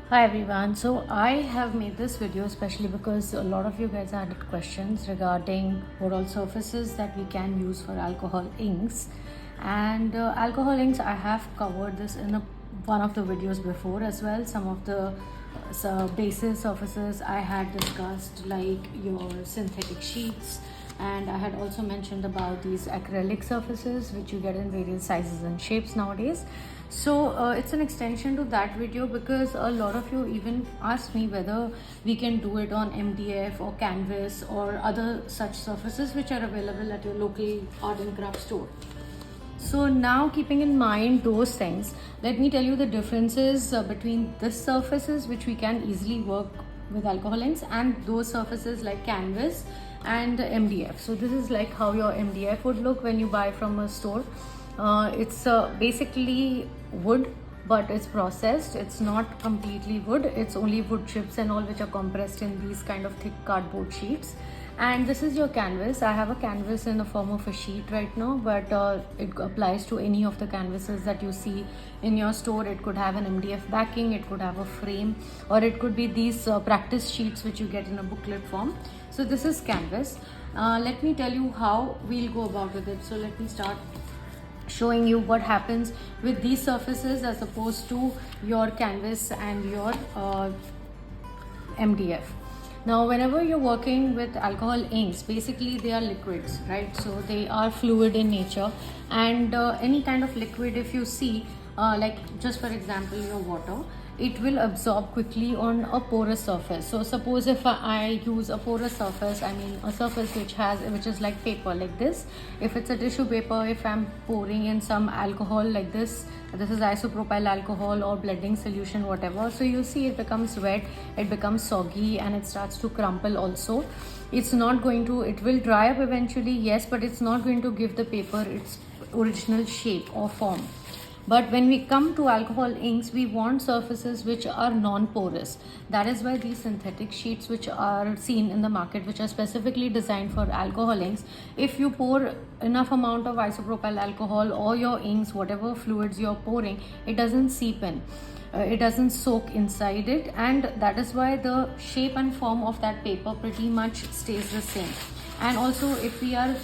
Hi everyone, so I have made this video especially because a lot of you guys had questions regarding what all surfaces that we can use for alcohol inks. And alcohol inks, I have covered this in one of the videos before as well. Some of the basis surfaces I had discussed, like your synthetic sheets, and I had also mentioned about these acrylic surfaces which you get in various sizes and shapes nowadays. So it's an extension to that video because a lot of you even asked me whether we can do it on MDF or canvas or other such surfaces which are available at your local art and craft store. So now, keeping in mind those things, let me tell you the differences between this surfaces which we can easily work with alcohol inks and those surfaces like canvas and MDF. So this is like how your MDF would look when you buy from a store. It's basically wood, but it's processed. It's not completely wood, it's only wood chips and all which are compressed in these kind of thick cardboard sheets. And this is your canvas. I have a canvas in the form of a sheet right now, but it applies to any of the canvases that you see in your store. It could have an MDF backing, it could have a frame, or it could be these practice sheets which you get in a booklet form. So this is canvas. Let me tell you how we'll go about with it. So let me start showing you what happens with these surfaces as opposed to your canvas and your MDF. Now, whenever you're working with alcohol inks, basically they are liquids, right? So they are fluid in nature, and any kind of liquid, if you see, like just for example, your water, it will absorb quickly on a porous surface. So suppose if I use a porous surface, I mean a surface which is like paper, like this. If it's a tissue paper, if I'm pouring in some alcohol like this is isopropyl alcohol or blending solution, whatever, so you see it becomes wet, it becomes soggy, and it starts to crumple also. It's not going to, it will dry up eventually, yes, but it's not going to give the paper its original shape or form. But when we come to alcohol inks, we want surfaces which are non-porous. That is why these synthetic sheets which are seen in the market, which are specifically designed for alcohol inks, if you pour enough amount of isopropyl alcohol or your inks, whatever fluids you're pouring, it doesn't seep in. It doesn't soak inside it, and that is why the shape and form of that paper pretty much stays the same. And also, if we are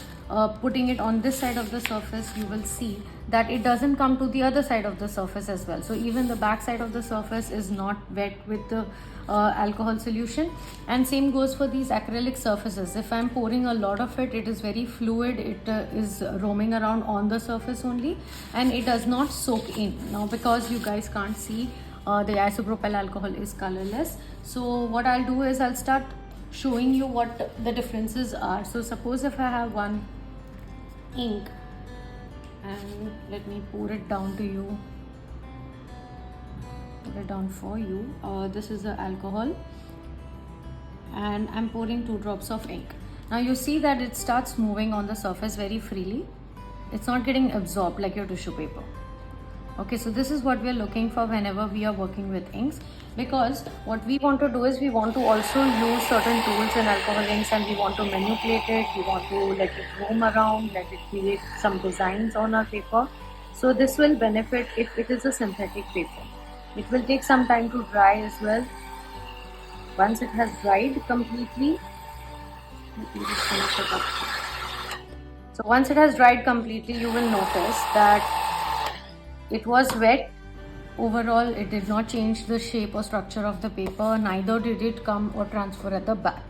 putting it on this side of the surface, you will see that it doesn't come to the other side of the surface as well. So even the back side of the surface is not wet with the alcohol solution. And same goes for these acrylic surfaces. If I'm pouring a lot of it, it is very fluid, it is roaming around on the surface only, and it does not soak in. Now, because you guys can't see, the isopropyl alcohol is colorless, so what I'll do is I'll start showing you what the differences are. So suppose if I have one ink, and let me pour it down to you, pour it down for you. This is the alcohol, and I'm pouring 2 drops of ink. Now you see that it starts moving on the surface very freely. It's not getting absorbed like your tissue paper. Okay, so this is what we are looking for whenever we are working with inks, because what we want to do is we want to also use certain tools in alcohol inks, and we want to manipulate it, we want to let it roam around, let it create some designs on our paper. So this will benefit if it is a synthetic paper. It will take some time to dry as well. Once it has dried completely, let me just finish it up. So once it has dried completely, you will notice that it was wet. Overall, it did not change the shape or structure of the paper, neither did it come or transfer at the back.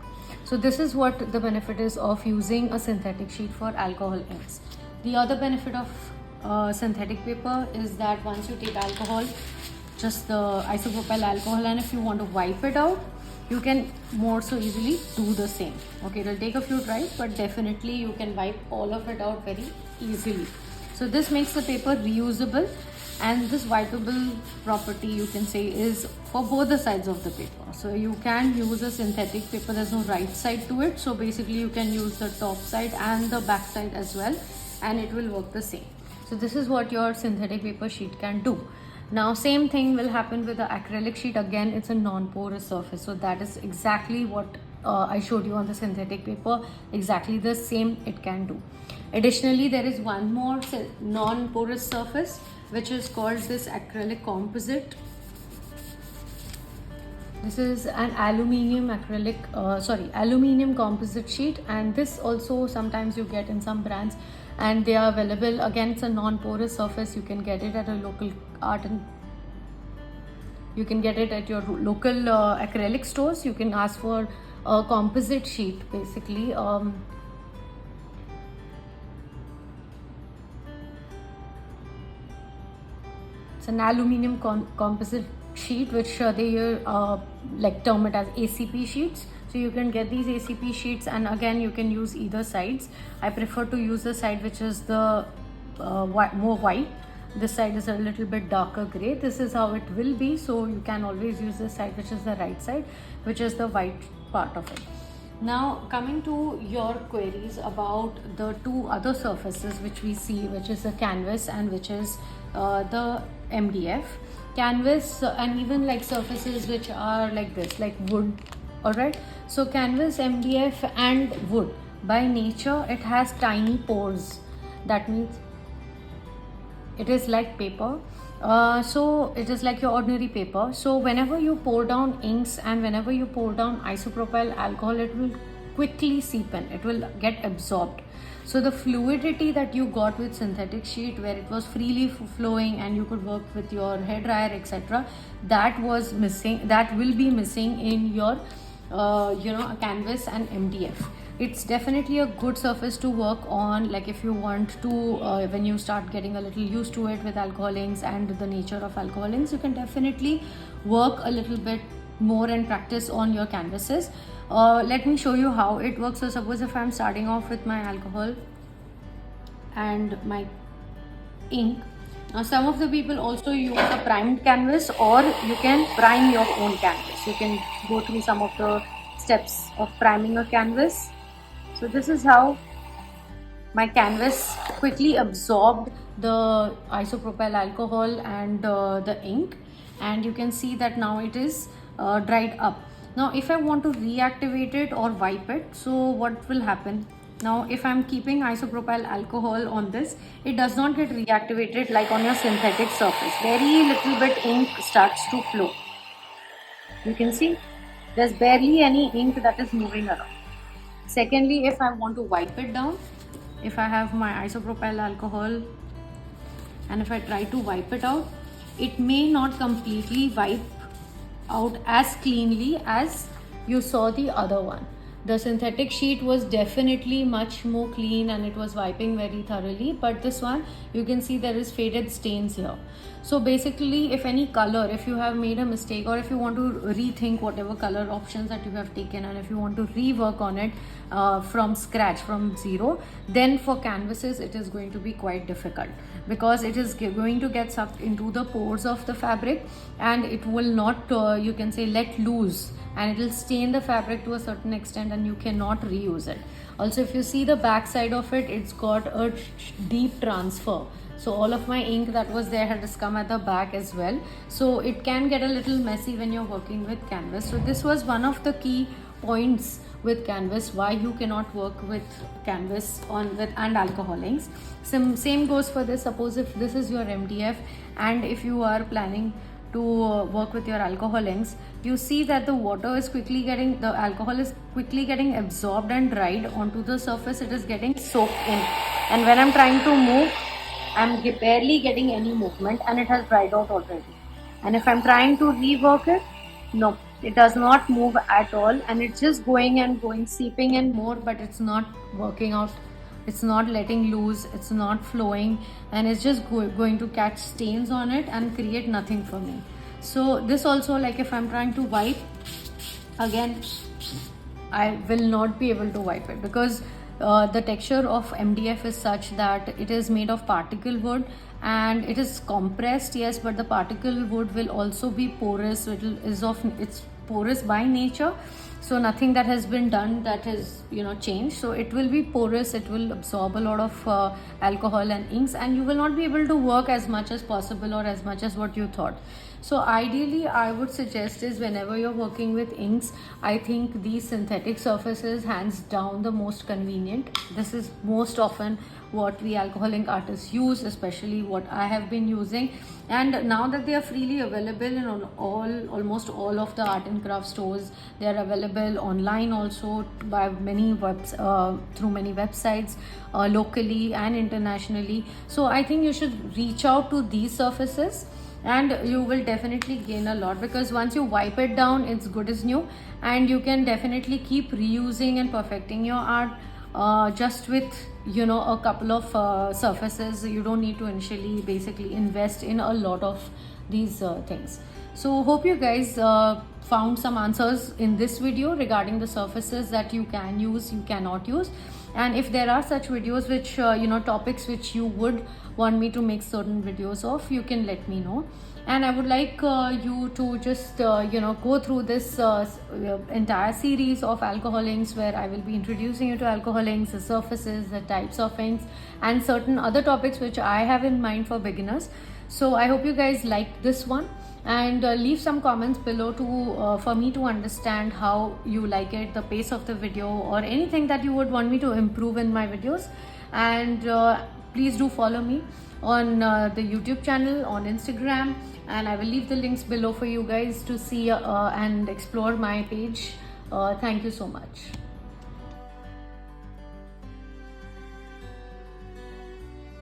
So this is what the benefit is of using a synthetic sheet for alcohol inks. The other benefit of synthetic paper is that once you take alcohol, just the isopropyl alcohol, and if you want to wipe it out, you can more so easily do the same. Okay, it will take a few tries, but definitely you can wipe all of it out very easily. So this makes the paper reusable, and this wipeable property, you can say, is for both the sides of the paper. So you can use a synthetic paper, there's no right side to it, so basically you can use the top side and the back side as well, and it will work the same. So this is what your synthetic paper sheet can do. Now same thing will happen with the acrylic sheet. Again, it's a non-porous surface, so that is exactly what I showed you on the synthetic paper, exactly the same it can do. Additionally, there is one more non-porous surface which is called this acrylic composite. This is an aluminium composite sheet, and this also sometimes you get in some brands, and they are available. Again, it's a non-porous surface. You can get it at a local you can get it at your local acrylic stores. You can ask for a composite sheet, basically. It's an aluminium composite sheet, which they like term it as ACP sheets. So you can get these ACP sheets, and again you can use either sides. I prefer to use the side which is the more white. This side is a little bit darker gray. This is how it will be, so you can always use this side, which is the right side, which is the white part of it. Now coming to your queries about the two other surfaces which we see, which is the canvas and which is the MDF. Canvas and even like surfaces which are like this, like wood. Alright, so canvas, MDF and wood, by nature it has tiny pores. That means it is like paper. So it is like your ordinary paper. So whenever you pour down inks and whenever you pour down isopropyl alcohol, it will quickly seep in, it will get absorbed. So the fluidity that you got with synthetic sheet, where it was freely flowing and you could work with your hair dryer, etc., that was missing, that will be missing in your canvas and MDF. It's definitely a good surface to work on, like if you want to when you start getting a little used to it with alcohol inks and the nature of alcohol inks, you can definitely work a little bit more and practice on your canvases. Let me show you how it works. So suppose if I'm starting off with my alcohol and my ink. Now some of the people also use a primed canvas, or you can prime your own canvas. You can go through some of the steps of priming a canvas. So this is how my canvas quickly absorbed the isopropyl alcohol and the ink, and you can see that now it is dried up. Now if I want to reactivate it or wipe it, so what will happen? Now if I'm keeping isopropyl alcohol on this, it does not get reactivated like on your synthetic surface. Very little bit ink starts to flow. You can see there's barely any ink that is moving around. Secondly, if I want to wipe it down, if I have my isopropyl alcohol and if I try to wipe it out, it may not completely wipe out as cleanly as you saw the other one. The synthetic sheet was definitely much more clean and it was wiping very thoroughly, but this one you can see there is faded stains here. So basically, if any color, if you have made a mistake or if you want to rethink whatever color options that you have taken, and if you want to rework on it from scratch, from zero, then for canvases it is going to be quite difficult, because it is going to get sucked into the pores of the fabric and it will not you can say let loose, and it will stain the fabric to a certain extent and you cannot reuse it. Also, if you see the back side of it, it's got a deep transfer. So all of my ink that was there has come at the back as well. So it can get a little messy when you're working with canvas. So this was one of the key points with canvas, why you cannot work with canvas and alcohol inks. Same goes for this. Suppose if this is your MDF and if you are planning to work with your alcohol inks, you see that the alcohol is quickly getting absorbed and dried onto the surface. It is getting soaked in, and when I'm trying to move, I'm barely getting any movement and it has dried out already. And if I'm trying to rework it, no, it does not move at all, and it's just going and going, seeping in more, but it's not working out. It's not letting loose, it's not flowing, and it's just going to catch stains on it and create nothing for me. So this also, like if I'm trying to wipe, again I will not be able to wipe it, because the texture of MDF is such that it is made of particle wood and it is compressed, yes, but the particle wood will also be porous. It's porous by nature, So nothing that has been done that has, you know, changed. So it will be porous, it will absorb a lot of alcohol and inks, and you will not be able to work as much as possible or as much as what you thought. So ideally I would suggest is whenever you're working with inks, I think these synthetic surfaces hands down the most convenient. This is most often what we alcohol ink artists use, especially what I have been using. And now that they are freely available in almost all of the art and craft stores, they are available online also by many through many websites, locally and internationally. So I think you should reach out to these surfaces, and you will definitely gain a lot, because once you wipe it down, it's good as new, and you can definitely keep reusing and perfecting your art just with, you know, a couple of surfaces. You don't need to initially basically invest in a lot of these things. So hope you guys found some answers in this video regarding the surfaces that you can use, you cannot use. And if there are such videos which you know, topics which you would want me to make certain videos of, you can let me know. And I would like you to just you know, go through this entire series of alcohol inks, where I will be introducing you to alcohol inks, the surfaces, the types of inks, and certain other topics which I have in mind for beginners. So I hope you guys liked this one, and leave some comments below to for me to understand how you like it, the pace of the video, or anything that you would want me to improve in my videos. And please do follow me on the YouTube channel, on Instagram, and I will leave the links below for you guys to see and explore my page. Thank you so much.